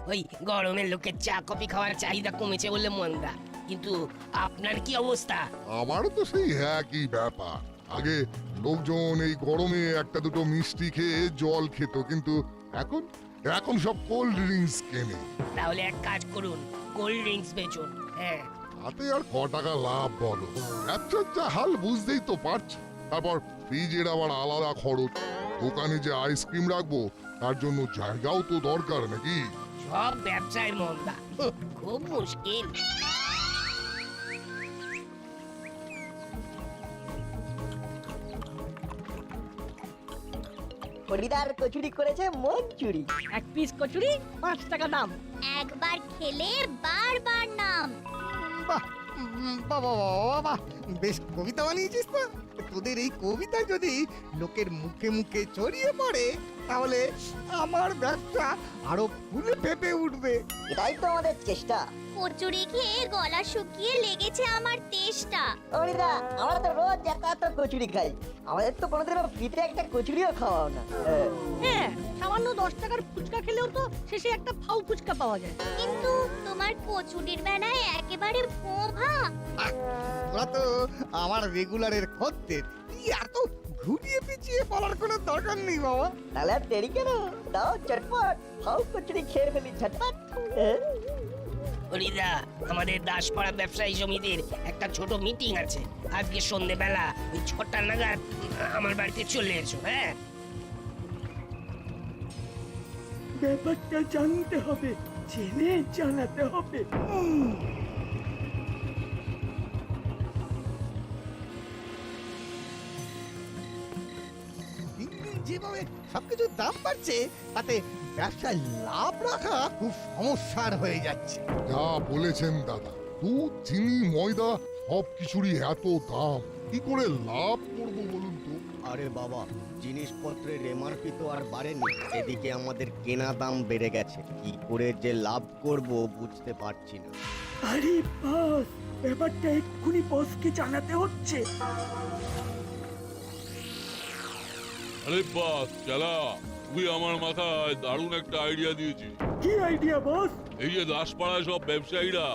ওই গরমের লোকের চা কফি খাওয়ার চাহিদা কমেছে বলে মন্দা, কিন্তু আপনার কি অবস্থা? আমারও তো সেই একই ব্যাপার। আগে লোকজন এই গরমে একটা দুটো মিষ্টি খেয়ে জল খেত, কিন্তু এখন এখন সব কোল্ড ড্রিঙ্কস কেনে। তাহলে এক কাজ করুন, কোল্ড ড্রিঙ্কস বেচুন। হ্যাঁ, তাতে আর ক টাকা লাভ বলো? ব্যবসার যা হাল বুঝতেই তো পারছি। তারপর ফ্রিজের আবার আলাদা খরচ, দোকানে যে আইসক্রিম রাখবো তার জন্য জায়গাও তো দরকার নাকি। সব ব্যবসায় মন্দা, খুব মুশকিল। হরিদার কচুরি করেছে মন চুরি। এক পিস কচুরি 5 টাকা দাম। একবার খেলে বারবার নাম। বাহ বাবা বাবা, বেশ কবিতা বানিয়েছিস তো। তোদের এই কবিতা যদি লোকের মুখে মুখে ছড়িয়ে পড়ে তাহলে আমার ব্যবসা আরো ফুলে ফেপে উঠবে। এটাই তো আমাদের চেষ্টা। কচুরি খেয়ে গলা শুকিয়ে লেগেছে আমার তেষ্টা। হরিদা, আমরা তো রোজ এত কচুরি খাই, আমাদের তো কোনোদিনও ফ্রিতে একটা কচুরিও খাওয়াও না। হ্যাঁ, সামান্য 10 টাকার ফুচকা খেলেও তো শেষে একটা ফাউ ফুচকা পাওয়া যায়। কিন্তু তোমার কচুরির বেলায় একেবারে ভোঁভা। তোরা তো আমার রেগুলারের খদ্দের, তুই এত ঘুরিয়ে পিছিয়ে বলার কোনো দরকার নেই বাবা। তাহলে আর দেরি কেন, দাও চটপট খাও কচুরি খেয়ে ফেলি ঝটপট। হরিদা, আমাদের দাসপাড়া ব্যবসায়ী সমিতির একটা ছোট মিটিং আছে আজকে সন্ধ্যেবেলা, ওই 6টা নাগাদ আমার বাড়িতে চলে এসো। হ্যাঁ, ব্যাপারটা জানতে হবে, জেনে জানাতে হবে। দিন দিন যেভাবে সবকিছুর দাম বাড়ছে তাতে ব্যবসায় লাভ রাখা খুব সমস্যার হয়ে যাচ্ছে। যা বলেছেন দাদা, দুধ চিনি ময়দা সব কিছুরই এত দাম, কি করে লাভ করবো বলুন তো? আরে বাবা, জিনিসপত্রের এমআরপি তো আর বাড়েনি, এদিকে আমাদের কেনা দাম বেড়ে গেছে। কি করে যে লাভ করব বুঝতে পারছি না। আরে বাস, ব্যাপারটা এক্ষুনি বসকে জানাতে হচ্ছে। আরে বাস চালা, তুই আমার মাথায় দারুণ একটা আইডিয়া দিয়েছিস। কি আইডিয়া বস? এই যে দাসপাড়ায় সব ব্যবসায়ীরা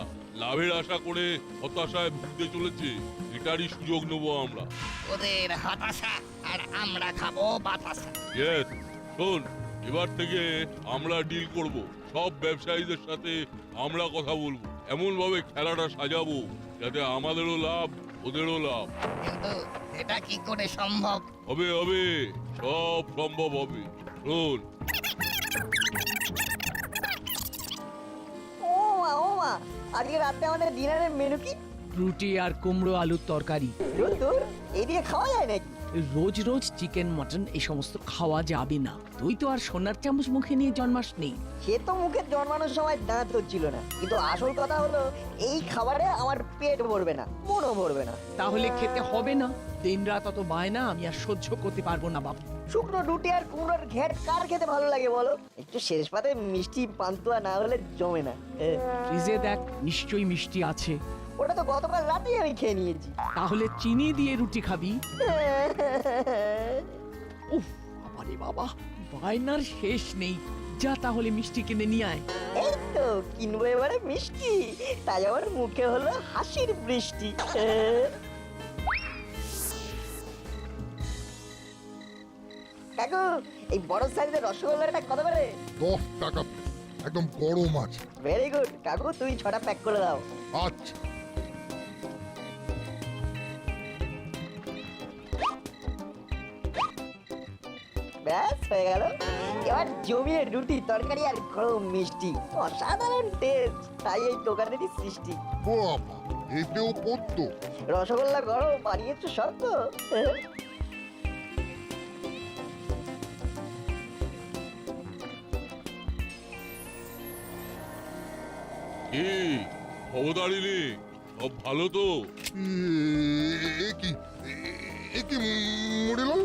লাভের আশা করে হতাশায় ভুগতে চলেছে, এটারই সুযোগ নেবো আমরা। ওদের হতাশা আর আমরা খাবো বাতাসা। ইয়েস, শোন, এবার থেকে আমরা ডিল করব, সব ব্যবসায়ীদের সাথে আমরা কথা বলবো, এমন ভাবে খেলাটা সাজাবো যাতে আমাদেরও লাভ ওদেরও লাভ। কিন্তু এটা কি করে সম্ভব? হবে হবে, সব সম্ভব হবে। শোন, ও মা, আজকে রাতে আমাদের ডিনারের মেনু কি? রুটি আর কুমড়ো আলুর তরকারি। দূর, এই দিয়ে খাওয়া যায় নাকি? রোজ রোজ চিকেন মটন এই সমস্ত খাওয়া যাবে না। তুই তো আর সোনার চামচ মুখে নিয়ে জন্মাসনি। সে তো মুখে জন্মানোর সময় দাঁত হচ্ছিল না, কিন্তু আসল কথা হলো এই খাবারে আমার পেট ভরবে না, মনও ভরবে না। তাহলে খেতে হবে না। দিন রাত অত বায়না আমি আর সহ্য করতে পারবো না বাবু। শুকনো রুটি আর কুমড়োর ঘ্যাট কার খেতে ভালো লাগে বলো? একটু শেষ পাতে মিষ্টি পান্তুয়া না হলে জমে না। ফ্রিজে দেখ, নিশ্চয়ই মিষ্টি আছে। ওটা তো গতকাল রাতেই আমি খেয়ে নিয়েছি। তাহলে চিনি দিয়ে রুটি খাবি? উফ, বাবারে বাবা, বায়নার শেষ নেই। যা তাহলে মিষ্টি কিনে নিয়ে আয়। এই তো কিনবো এবারে মিষ্টি, তাই আমার মুখে হলো হাসির বৃষ্টি। কাকু, এই বড় সাইজের রসগোল্লাটা কত করে? 10 টাকা, একদম গরম আছে। ভেরি গুড কাকু, তুমি 6টা প্যাক করে দাও। আচ্ছা, ব্যাস হয়ে গেল। এবার জমিয়ে রুটি তরকারি আর গরম মিষ্টি, অসাধারণ টেস্ট। তাই এই দোকানেরই সৃষ্টি। বাবা, এতেও পড়তো? রসগোল্লা গরম বানিয়েছো শক্ত। কি খবরদারি নে, সব ভালো তো? এ কি মুড়িলাল,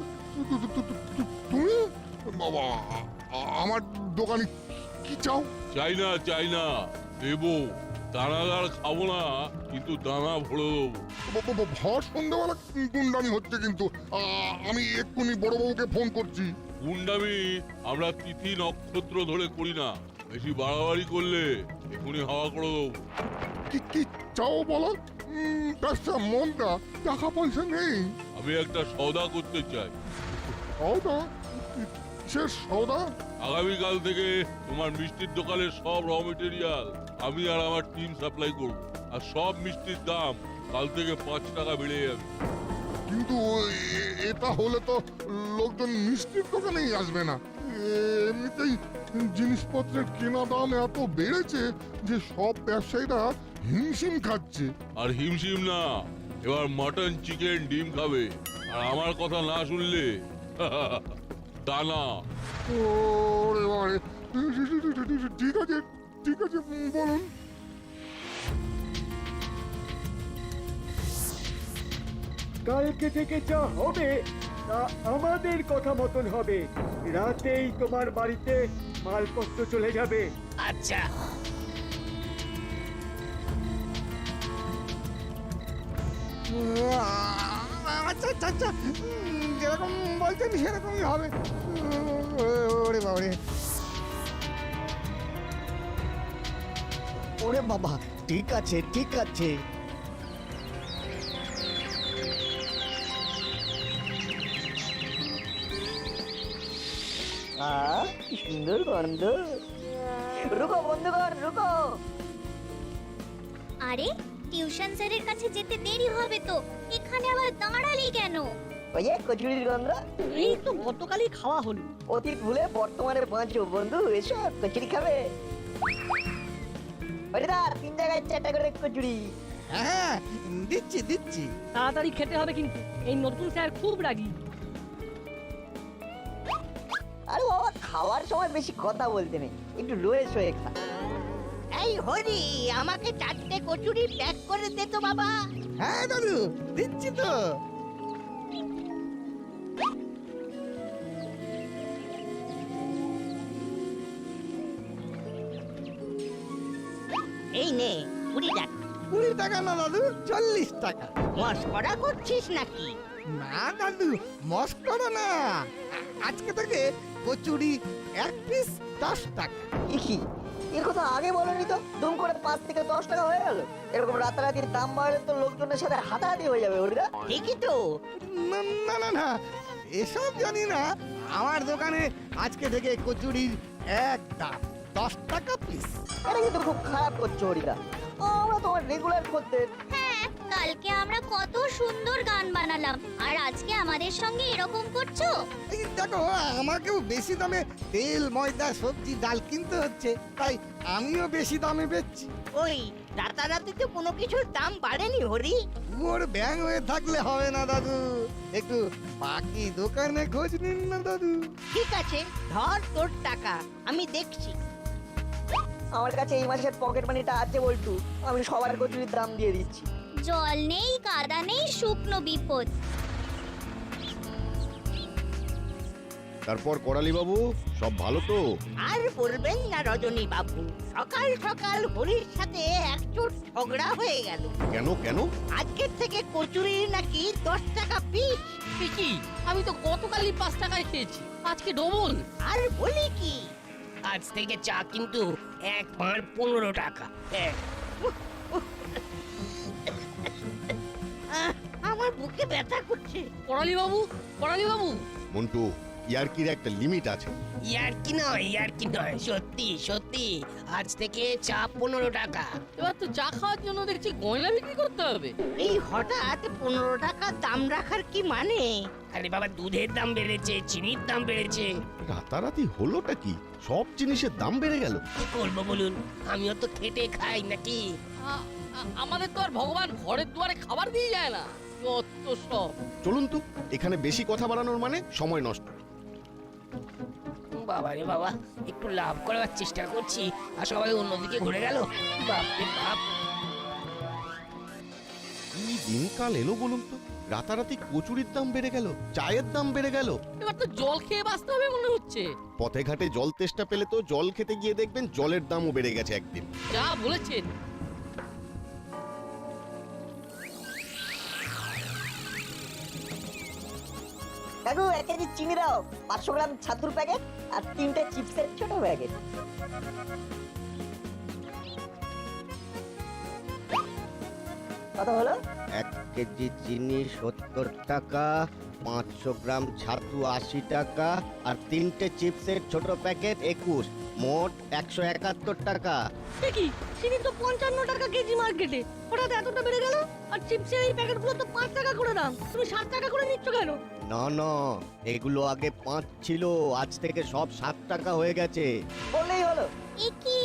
তুমি? বাবা, আমার দোকানে কি চাও? চাই না, দেবো। দানাদার খাবো না, কিন্তু দানা ভরে দেবো। ভর সন্ধ্যাবেলা গুন্ডামি হচ্ছে কিন্তু। আমি এক্ষুনি বড়বাবুকে ফোন করছি। গুন্ডামি আমরা তিথি নক্ষত্র ধরে করি না, বেশি বাড়াবাড়ি করলে এখনই হাওয়া করে দেবো। কি কি চাও বলো? ব্যবসা মন্দা, টাকা পয়সা নেই। আমি একটা সওদা করতে চাই। সৌদা? কিসের সৌদা? আগামীকাল থেকে তোমার মিষ্টির দোকানের সব র মেটেরিয়াল আমি আর আমার টিম সাপ্লাই করব, আর সব মিষ্টির দাম কাল থেকে 5 টাকা বেড়ে যাবে। কিন্তু এটা হলে তো লোকজন মিষ্টির দোকানেই আসবে না। এমনিতেই জিনিসপত্রের কেনা দাম এত বেড়েছে যে সব ব্যবসায়ীরা হিমশিম খাচ্ছে। আর হিমশিম না, এবার মটন, চিকেন, ডিম খাবে। আর আমার কথা না শুনলে দানা। ওরে বাবারে, ঠিক আছে ঠিক আছে, বলুন। কালকে থেকে যা হবে তা আমাদের কথা মতন হবে। রাতেই তোমার বাড়িতে মালপত্র চলে যাবে। আচ্ছা, আচ্ছা আচ্ছা আচ্ছা, যেরকম বলছেন সেরকমই হবে। ওরে বাবারে, ওরে বাবা, ঠিক আছে ঠিক আছে। কি সুন্দর গন্ধ। রুকো বন্ধুগণ, রুকো। আরে টিউশন স্যারের কাছে যেতে দেরি হবে তো, এখানে আবার দাঁড়ালি কেন? ওই যে কচুরির গন্ধ। এই তো গতকালই খাওয়া হলো। অতীত ভুলে বর্তমানে বাঁচো বন্ধু, এসো কচুরি খাবে। ওরে দা, 3 জায়গায় 4টা করে কচুরি। হ্যাঁ দিচ্ছি দিচ্ছি। তাড়াতাড়ি খেতে হবে কিন্তু, এই নতুন স্যার খুব রাগী। আরে বাবা, খাওয়ার সময় বেশি কথা বলতে নেই, একটু রয়ে শোয়ে খা। এই হরি, আমাকে 4টে কচুরি প্যাক করে দে তো বাবা। হ্যাঁ দাদু, দিচ্ছি তো। এই নে 20 টাকা। 20 টাকা না দাদু, 40 টাকা। মস্করা করছিস নাকি? না দাদু, মস্করা না। আজকে থেকে কচুরি 1 পিস 10 টাকা। কি এর কথা আগে বলনি তো? দুম করে 5 থেকে 10 টাকা হয়ে গেল। এরকম রাতারাতির দাম বাড়লে তো লোকজনের সাথে হাতাহাতি হয়ে যাবে। ওরা ঠিকই তো। না না না না, এসব জানি না। আমার দোকানে আজকে থেকে কচুরির এক দাম 10 টাকা পিস। এটা কিন্তু খুব খারাপ করছো হরিদা। আমরা তোমার রেগুলার করতে। হ্যাঁ, কালকে আমরা কত সুন্দর গান বানালাম, আর আজকে আমাদের সঙ্গে এরকম করছো? এই দেখো, আমাকেও বেশি দামে তেল, ময়দা, সবজি, ডাল কিনতে হচ্ছে, তাই আমিও বেশি দামে বেচছি। ওই রাতারাতি তো কোনো কিছুর দাম বাড়েনি হরি। ওর ব্যাং হয়ে থাকলে হবে না দাদু, একটু বাকি দোকানে খোঁজ নিন না দাদু। ঠিক আছে, ধর তোর টাকা, আমি দেখছি। আমার কাছে এই মাসের পকেট মানিটা আছে বলটু, আমি সবার কচুরির দাম দিয়ে দিচ্ছি। জল নেই, কাদা নেই, শুকনো বিপদ। তারপর করালি বাবু, সব ভালো তো? আর বলবেন না রজনী বাবু, সকাল সকাল হরির সাথে একচোট ঝগড়া হয়ে গেল। কেন কেন? আজকের থেকে কচুরি নাকি 10 টাকা পিস। কি আমি তো গতকালই 5 টাকায় খেয়েছি, আজকে ডবল। আর বলি কি, আজ থেকে চা কিন্তু 1 পাঁড় 15 টাকা। আমার বুকে ব্যথা করছে। পড়ালি বাবু, পড়ালি বাবু, মন্টু, ইয়ার্কির একটা লিমিট আছে। ইয়ার কি নয়, সত্যি সত্যি আজ থেকে চা 15 টাকা। এবার তো চা খাওয়ার জন্য দেখছি গয়না বিক্রি করতে হবে। এই হঠাৎ 15 টাকা দাম রাখার কি মানে? আরে বাবা, দুধের দাম বেড়েছে, চিনির দাম বেড়েছে। রাতারাতি হলোটা কি? সব জিনিসের দাম বেড়ে গেল। কি করবো বলুন, আমিও তো খেটে খাই নাকি। আমাদের তো আর ভগবান ঘরের দুয়ারে খাবার দিয়ে যায় না। যত সব। চলুন তো, এখানে বেশি কথা বাড়ানোর মানে সময় নষ্ট। বাবা রে বাবা, একটু লাভ করার চেষ্টা করছি আর সবাই অন্যদিকে ঘুরে গেল। বাপরে বাপ, কি দিনকাল এলো বলুন তো? রাতারাতি কচুরির দাম বেড়ে গেল, চায়ের দাম বেড়ে গেল। এবার তো জল খেয়ে বাঁচতে হবে মনে হচ্ছে। পথে ঘাটে জল তেষ্টা পেলে তো জল খেতে গিয়ে দেখবেন জলের দামও বেড়ে গেছে একদিন। যা বলেছেন। কাকু 1 কেজি চিনি দাও, 500 গ্রাম ছাতুর প্যাকেট। আর 3টে চিপসের ছোট প্যাকেট। কত হলো? 1 কেজি চিনি 70 টাকা, 500 গ্রাম ছাতু 80 টাকা, আর 3টে চিপসের ছোট প্যাকেট 21, মোট 171 টাকা। কি চিনি তো 55 টাকা কেজি মার্কেটে, হঠাৎ এতটা বেড়ে গেল? আর চিপসের এই প্যাকেটগুলো তো 5 টাকা করে দাম, তুমি 7 টাকা করে নিচ্ছ কেন? না না, এগুলো আগে 5 ছিল, আজ থেকে সব 7 টাকা হয়ে গেছে। বললেই হলো। এ কি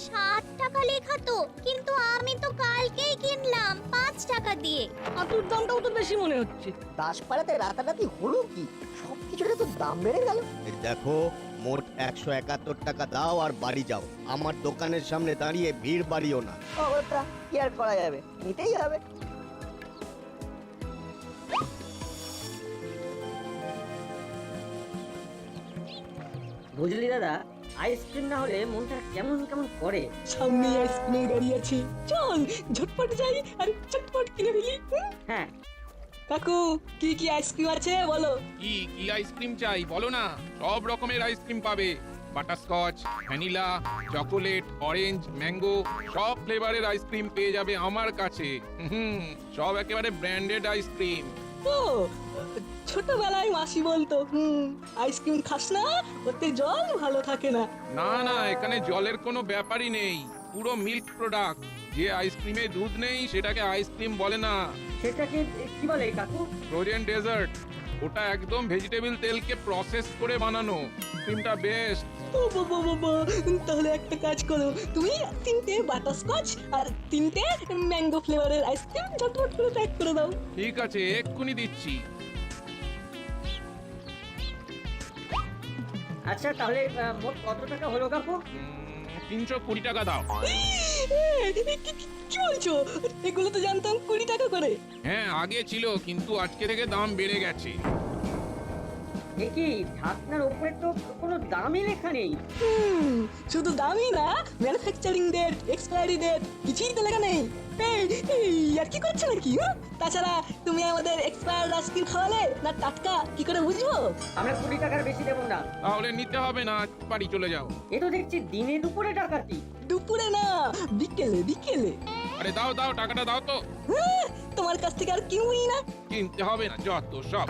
7 টাকা লেখা তো, কিন্তু আমি তো কালকেই কিনলাম 5 টাকা দিয়ে। ছাতুর দামটাও তো বেশি মনে হচ্ছে। দাসপাড়াতে রাতারাতি হলো কি? সবকিছুর তো দাম বেড়ে গেল। এই দেখো, মোট 171 টাকা দাও আর বাড়ি যাও। আমার দোকানের সামনে দাঁড়িয়ে ভিড় বাড়িও না। অবস্থা কি আর করা যাবে, নিতেই হবে। বুঝলি দাদা, আইসক্রিম না হলে মনটা কেমন কেমন করে। সামনে আইসক্রিমের গাড়ি আছে, চল ঝটপট যাই আর চটপট কিনে ফেলি। হ্যাঁ, কাকু কি কি আইসক্রিম আছে বলো? কি কি আইসক্রিম চাই বলো না, সব রকমের আইসক্রিম পাবে। Butterscotch, vanilla, chocolate, orange, mango, সব ফ্লেভারের আইসক্রিম পেয়ে যাবে আমার কাছে। সব একেবারে ব্র্যান্ডেড আইসক্রিম। ও ছোটবেলায় মাসি বলতো আইসক্রিম খাস না, ওতে জল ভালো থাকে না। না না, এখানে জলের কোনো ব্যাপারই নেই, পুরো মিল্ক প্রোডাক্ট। যে আইসক্রিমে দুধ নেই সেটাকে আইসক্রিম বলে না। সেটাকে কি বলে কাকু? ফ্রোজেন ডেজার্ট, ওটা একদম ভেজিটেবল তেলকে প্রসেস করে বানানো। ক্রিমটা বেস্ট। ও বাবা বাবা, তাহলে একটা কাজ করো, তুমি 3টে বাটারস্কচ আর 3টে ম্যাঙ্গো ফ্লেভারের আইসক্রিম ঝটপট করে প্যাক করে দাও। ঠিক আছে, এক্ষুনি দিচ্ছি। আচ্ছা তাহলে মোট কত টাকা হলো কাকু? 320 টাকা দাও। কি বলছো? এগুলো তো জানতাম 20 টাকা করে। হ্যাঁ আগে ছিল, কিন্তু আজকে থেকে দাম বেড়ে গেছে। এ কি, ঢাকনার উপরে তো কোনো দামই লেখা নেই। শুধু দামই না, ম্যানুফ্যাকচারিং ডেট, এক্সপায়ারি ডেট কিছুই তো লেখা নেই। এই আর কি করছো নাকি? তাছাড়া তুমি আমাদের এক্সপায়ার্ড আইসক্রিম খাওয়ালে না টাটকা, কি করে বুঝবো? আমরা 20 টাকার বেশি দেবো না। তাহলে নিতে হবে না, বাড়ি চলে যাও। এ তো দেখছি দিনে দুপুরে ডাকাতি। দুপুরে না, বিকেলে বিকেলে। আরে দাও দাও, টাকাটা দাও তো। তোমার কাছ থেকে আর কিনুই না। কিনতে হবে না, যত সব।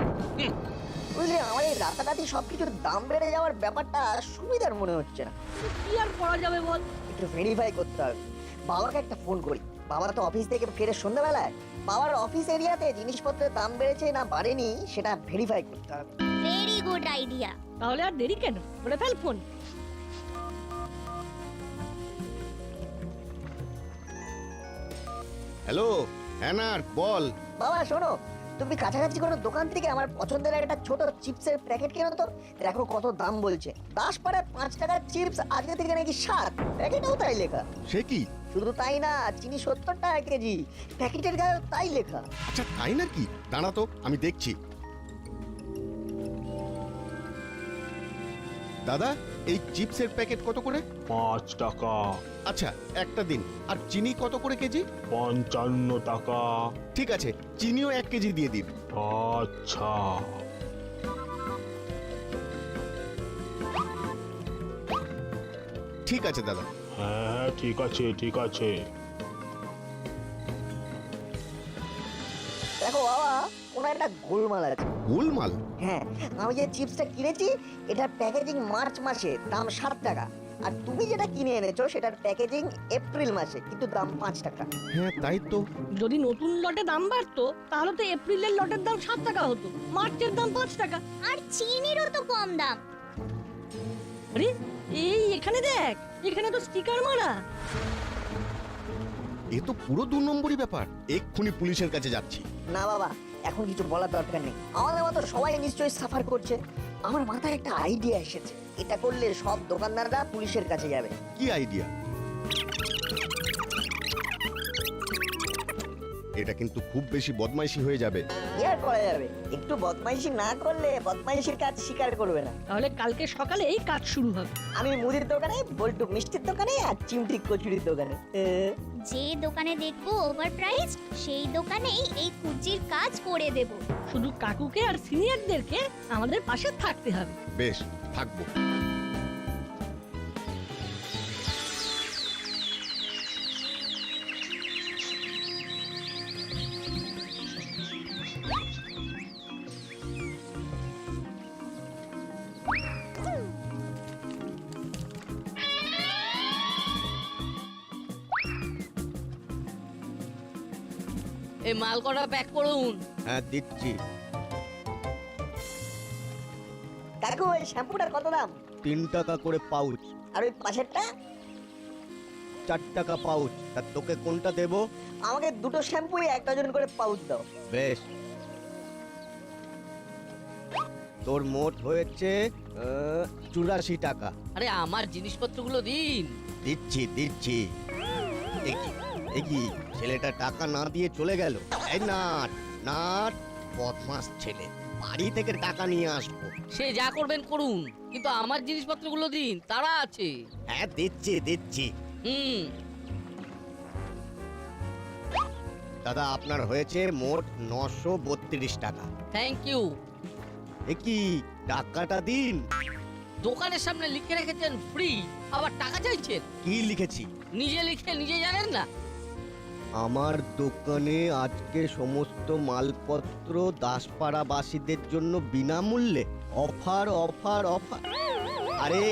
বুঝলি, আমার এই রাতারাতি সবকিছুর দাম বেড়ে যাওয়ার ব্যাপারটা সুবিধার মনে হচ্ছে না। কি আর করা যাবে বল? একটু ভেরিফাই করতে হবে। বাবাকে একটা ফোন করি। বাবা তো অফিস থেকে ফেরে সন্ধ্যাবেলায়। বাবার অফিস এরিয়াতে জিনিসপত্রের দাম বেড়েছে না বাড়েনি সেটা ভেরিফাই করতে হবে। Very good idea. তাহলে আর দেরি কেন, করে ফেল ফোন। হ্যালো হ্যানার, বল। বাবা শোনো, তুমি কাছাকাছি কোনো দোকান থেকে আমার পছন্দের একটা ছোট চিপসের প্যাকেট কেনো তো। দেখো কত দাম বলছে। দাসপাড়ায় 5 টাকার চিপস আজকে থেকে নাকি 7, প্যাকেটেও তাই লেখা। সে কি? শুধু তাই না, চিনি 70 টাকা কেজি, প্যাকেটের গায়ে তাই লেখা। আচ্ছা তাই নাকি? দাঁড়া তো, আমি দেখছি। দাদা, এই চিপসের প্যাকেট কত করে? 5 টাকা। আচ্ছা একটা দিন। আর চিনি কত করে কেজি? 55 টাকা। ঠিক আছে, চিনিও 1 কেজি দিয়ে দিন। আচ্ছা। ঠিক আছে দাদা। হ্যাঁ ঠিক আছে ঠিক আছে। দেখো বাবা, কোনো একটা গোলমাল আছে। গোলমাল? হ্যাঁ, আমি যে চিপসটা কিনেছি এটার প্যাকেজিং মার্চ মাসে, দাম 7 টাকা। আর তুমি যেটা কিনে এনেছো সেটার প্যাকেজিং এপ্রিল মাসে, কিন্তু দাম 5 টাকা। হ্যাঁ তাই তো। যদি নতুন লটে দাম বাড়তো তাহলে তো এপ্রিলের লটের দাম 7 টাকা হতো, মার্চের দাম 5 টাকা। আর চিনিরও তো কম দাম। আরে এই এখানে দেখ, এখানে তো স্টিকার মারা। এ তো পুরো 2 নম্বরই ব্যাপার। এক্ষুনি পুলিশের কাছে যাচ্ছি। না বাবা, এখন কিছু বলার দরকার নেই। আমাদের মতো সবাই নিশ্চয়ই সাফার করছে। আমার মাথায় একটা আইডিয়া এসেছে। এটা করলে সব দোকানদাররা পুলিশের কাছে যাবে। কি আইডিয়া? এটা কিন্তু খুব বেশি বদমাইশি হয়ে যাবে। কি আর করা যাবে, একটু বদমাইশি না করলে বদমাইশির কাজ স্বীকার করবে না। তাহলে কালকে সকালে এই কাজ শুরু হবে। আমি মুদির দোকানে, বল্টু মিষ্টির দোকানে আর চিমটি কচুরির দোকানে। যে দোকানে দেখবো ওভার প্রাইস, সেই দোকানেই এই কুচির কাজ করে দেব। শুধু কাকুকে আর সিনিয়রদেরকে আমাদের পাশে থাকতে হবে। বেশ, থাকবো। এই মাল কটা প্যাক করুন। হ্যাঁ দিচ্ছি। কাকু ওই শ্যাম্পুটার কত দাম? 3 টাকা করে পাউচ। আর ওই পাশেরটা? 4 টাকা পাউচ। তা তোকে কোনটা দেব? আমাকে দুটো শ্যাম্পুই 1 ডজন করে পাউচ দাও। বেশ, তোর মোট হয়েছে 84 টাকা। আরে আমার জিনিসপত্রগুলো দিন। দিচ্ছি দিচ্ছি। কি ছেলেটা টাকা না দিয়ে চলে গেল? এই নাট নাট, বদমাস ছেলে, বাড়ি থেকে টাকা নিয়ে আসবো। সে যা করবেন করুন, কিন্তু আমার জিনিসপত্রগুলো দিন, তারা আছে। হ্যাঁ দিচ্ছি দিচ্ছি। দাদা আপনার হয়েছে মোট 932 টাকা। Thank you. কি টাকাটা দিন। দোকানের সামনে লিখে রেখেছেন ফ্রি, আবার টাকা চাইছেন? কি লিখেছি? নিজে লিখে নিজে জানেন না? আমার দোকানে আজকে সমস্ত মালপত্র দাসপাড়াবাসীদের জন্য বিনামূল্যে। Offer offer offer. আরে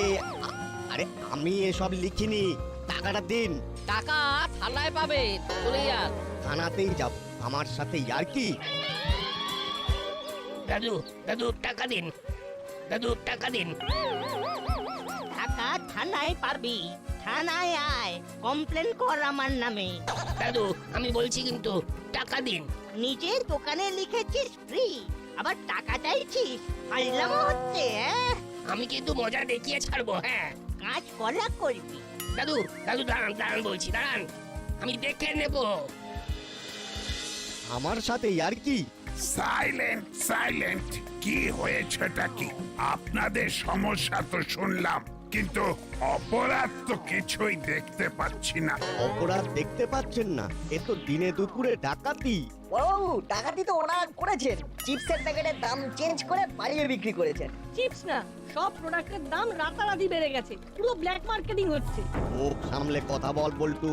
আরে আমি এসব লিখিনি, টাকাটা দিন। টাকা থানায় পাবেন, চলে যান। থানাতেই যাব? আমার সাথে আর কি? দাদু দাদু টাকা দিন, দাদু টাকা দিন। টাকা থানায় পারবি, থানায় আয়, কমপ্লেন কর আমার নামে। দাদু আমি বলছি কিন্তু টাকা দিন। নিজের দোকানে লিখেছিস ফ্রি, আবার টাকা চাইছিস? ফাইলাম হচ্ছে। আমি কিন্তু মজা দেখিয়ে ছাড়বো। হ্যাঁ কাজ করা করবি। দাদু দাদু দাঁড়ান দাঁড়ান বলছি, দাঁড়ান, আমি দেখে নেব। আমার সাথে আর কি? সাইলেন্ট সাইলেন্ট, কি হয়েছেটা কি? আপনাদের সমস্যা তো শুনলাম, কিন্তু অপরাধ তো কিছুই দেখতে পাচ্ছি না। অপরাধ দেখতে পাচ্ছেন না? এ তো দিনে দুপুরে ডাকাতি। বড়বাবু, ডাকাতি তো ওনারা করেছেন। চিপসের প্যাকেটের দাম চেঞ্জ করে বাড়িয়ে বিক্রি করেছেন। চিপস না, সব প্রোডাক্টের দাম রাতারাতি বেড়ে গেছে, পুরো ব্ল্যাক মার্কেটিং হচ্ছে। মুখ সামলে কথা বল বল্টু।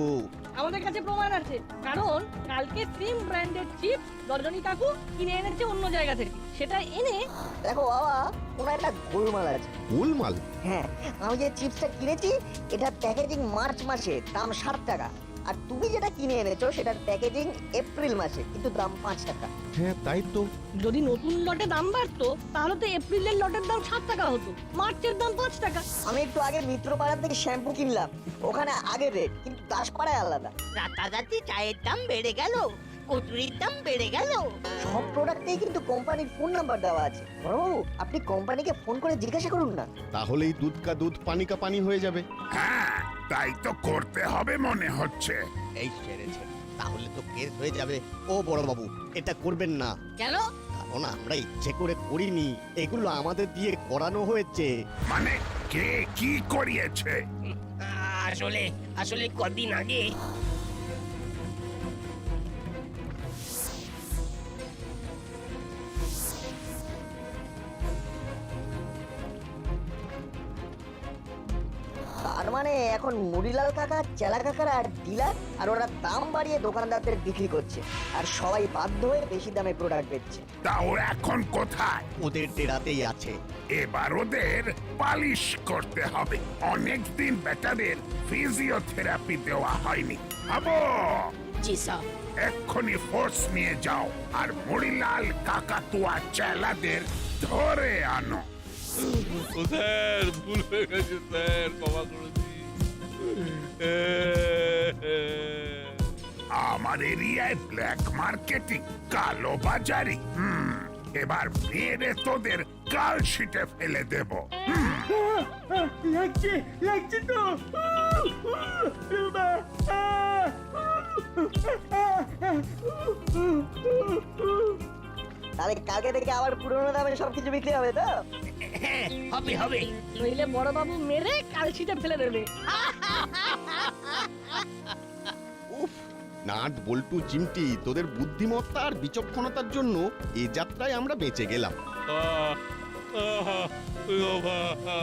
আমাদের কাছে প্রমাণ আছে, কারণ কালকে সেম ব্র্যান্ডের চিপস রজনী কাকু কিনে এনেছে অন্য জায়গা থেকে। সেটা এনে দেখো বাবা, ওনার একটা গোলমাল আছে। গোলমাল? হ্যাঁ, আমি যে চিপসটা কিনেছি এটার প্যাকেজিং মার্চ মাসে, দাম 7 টাকা। আর তুমি যেটা কিনে এনেছো সেটার প্যাকেজিং এপ্রিল মাসে, কিন্তু দাম 5 টাকা। হ্যাঁ তাই তো। যদি নতুন লটে দাম বাড়তো তাহলে তো এপ্রিলের লটের দাম 7 টাকা হতো, মার্চের দাম 5 টাকা। আমি একটু আগে মিত্রপাড়া থেকে শ্যাম্পু কিনলাম, ওখানে আগের রেট, কিন্তু দাসপাড়ায় আলাদা। রাতারাতি চায়ের দাম বেড়ে গেল, কচুরির দাম বেড়ে গেল। সব প্রোডাক্টেই কিন্তু কোম্পানির ফোন নাম্বার দেওয়া আছে। বড়বাবু, আপনি কোম্পানিকে ফোন করে জিজ্ঞাসা করুন না। তাহলেই দুধ কা দুধ পানি কা পানি হয়ে যাবে। হ্যাঁ, তাই তো করতে হবে মনে হচ্ছে। এই সেরেছে, তাহলে তো কেস হয়ে যাবে। ও বড় বাবু, এটা করবেন না। কেন? কারণ আমরা ইচ্ছে করে করিনি, এগুলো আমাদের দিয়ে করানো হয়েছে। মানে কে কি করিয়েছে? আসলে আসলে কদিন আগে তার মানে এখন মুড়িলাল কাকা, চেলা কাকারা আর ডিলার, আর ওরা দাম বাড়িয়ে দোকানদারদের বিক্রি করছে, আর সবাই বাধ্য হয়ে বেশি দামে প্রোডাক্ট বেচছে। তা ওরা এখন কোথায়? ওদের ডেরাতেই আছে। এবার ওদের পালিশ করতে হবে। অনেকদিন বেটাদের ফিজিওথেরাপি দেওয়া হয়নি। আবো, জি স্যার। এক্ষুনি ফোর্স নিয়ে যাও আর মুড়িলাল কাকাতুয়া চেলাদের ধরে আনো। স্যার ভুল হয়ে গেছে স্যার, ক্ষমা করে দিন। আমার এরিয়ায় ব্ল্যাক মার্কেটিং, কালো বাজারি। এবার মেরে তোদের কাল শিটে ফেলে দেব। লাগছে লাগছে তো। তাহলে কালকে থেকে আবার পুরোনো দামে সবকিছু বিক্রি হবে তো? হ্যাঁ হবে হবে। নইলে বড়বাবু মেরে কালশিটা ফেলে দেবে। উফ, নাট বল্টু চিমটি, তোদের বুদ্ধিমত্তা আর বিচক্ষণতার জন্য এই যাত্রায় আমরা বেঁচে গেলাম। বাবা